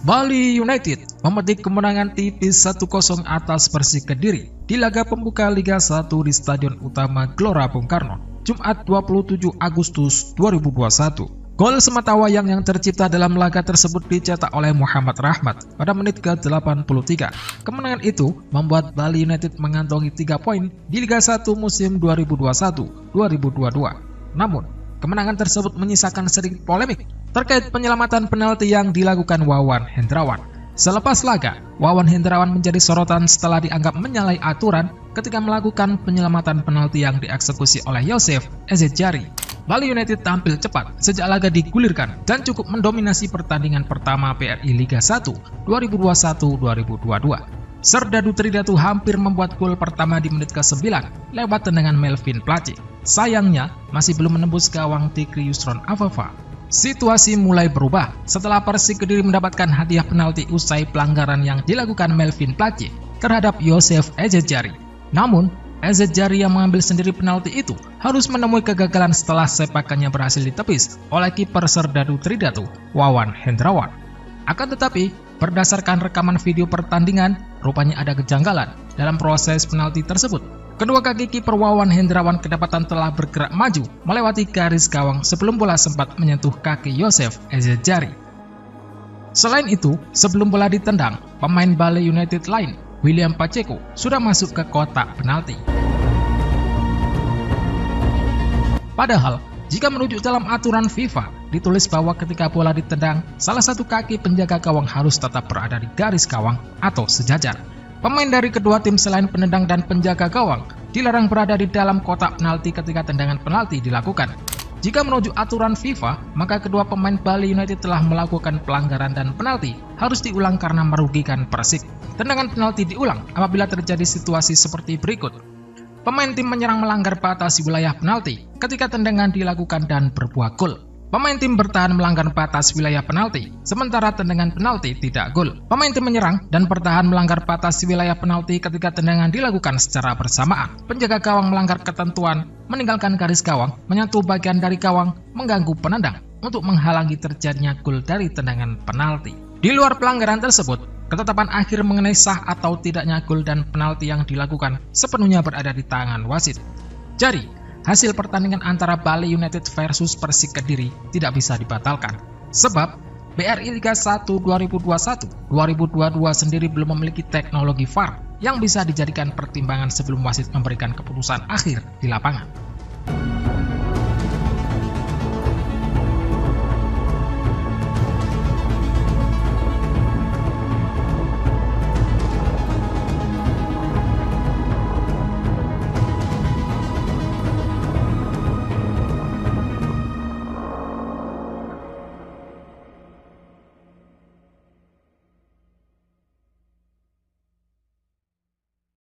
Bali United memetik kemenangan tipis 1-0 atas Persik Kediri di laga pembuka Liga 1 di Stadion Utama Gelora Bung Karno, Jumat 27 Agustus 2021. Gol sematawayang yang tercipta dalam laga tersebut dicetak oleh Muhammad Rahmat pada menit ke-83. Kemenangan itu membuat Bali United mengantongi 3 poin di Liga 1 musim 2021-2022. Namun, kemenangan tersebut menyisakan sedikit polemik terkait penyelamatan penalti yang dilakukan Wawan Hendrawan. Selepas laga, Wawan Hendrawan menjadi sorotan setelah dianggap menyalahi aturan ketika melakukan penyelamatan penalti yang dieksekusi oleh Yosef Ezzedjari. Bali United tampil cepat sejak laga digulirkan dan cukup mendominasi pertandingan pertama BRI Liga 1 2021-2022. Serdadu Tridatu hampir membuat gol pertama di menit ke-9 lewat tendangan Melvin Placi. Sayangnya, masih belum menembus gawang Tikri Yusron Afafa. Situasi mulai berubah setelah Persik Kediri mendapatkan hadiah penalti usai pelanggaran yang dilakukan Melvin Placi terhadap Yosef Ezzedjari. Namun, Ezzedjari yang mengambil sendiri penalti itu harus menemui kegagalan setelah sepakannya berhasil ditepis oleh kiper Serdadu Tridatu, Wawan Hendrawan. Akan tetapi, berdasarkan rekaman video pertandingan, rupanya ada kejanggalan dalam proses penalti tersebut. Kedua kaki kiper Wawan Hendrawan kedapatan telah bergerak maju melewati garis gawang sebelum bola sempat menyentuh kaki Yosef Ezzedjari. Selain itu, sebelum bola ditendang, pemain Bali United lain, William Pacheco, sudah masuk ke kotak penalti. Padahal, jika merujuk dalam aturan FIFA, ditulis bahwa ketika bola ditendang, salah satu kaki penjaga gawang harus tetap berada di garis gawang atau sejajar. Pemain dari kedua tim selain penendang dan penjaga gawang dilarang berada di dalam kotak penalti ketika tendangan penalti dilakukan. Jika merujuk aturan FIFA, maka kedua pemain Bali United telah melakukan pelanggaran dan penalti harus diulang karena merugikan Persik. Tendangan penalti diulang apabila terjadi situasi seperti berikut. Pemain tim menyerang melanggar batas wilayah penalti ketika tendangan dilakukan dan berbuah gol. Pemain tim bertahan melanggar batas wilayah penalti, sementara tendangan penalti tidak gol. Pemain tim menyerang dan bertahan melanggar batas wilayah penalti ketika tendangan dilakukan secara bersamaan. Penjaga gawang melanggar ketentuan, meninggalkan garis gawang, menyentuh bagian dari gawang, mengganggu penendang untuk menghalangi terjadinya gol dari tendangan penalti. Di luar pelanggaran tersebut, ketetapan akhir mengenai sah atau tidaknya gol dan penalti yang dilakukan sepenuhnya berada di tangan wasit. Jadi, hasil pertandingan antara Bali United versus Persik Kediri tidak bisa dibatalkan. Sebab, BRI Liga 1 2021-2022 sendiri belum memiliki teknologi VAR yang bisa dijadikan pertimbangan sebelum wasit memberikan keputusan akhir di lapangan.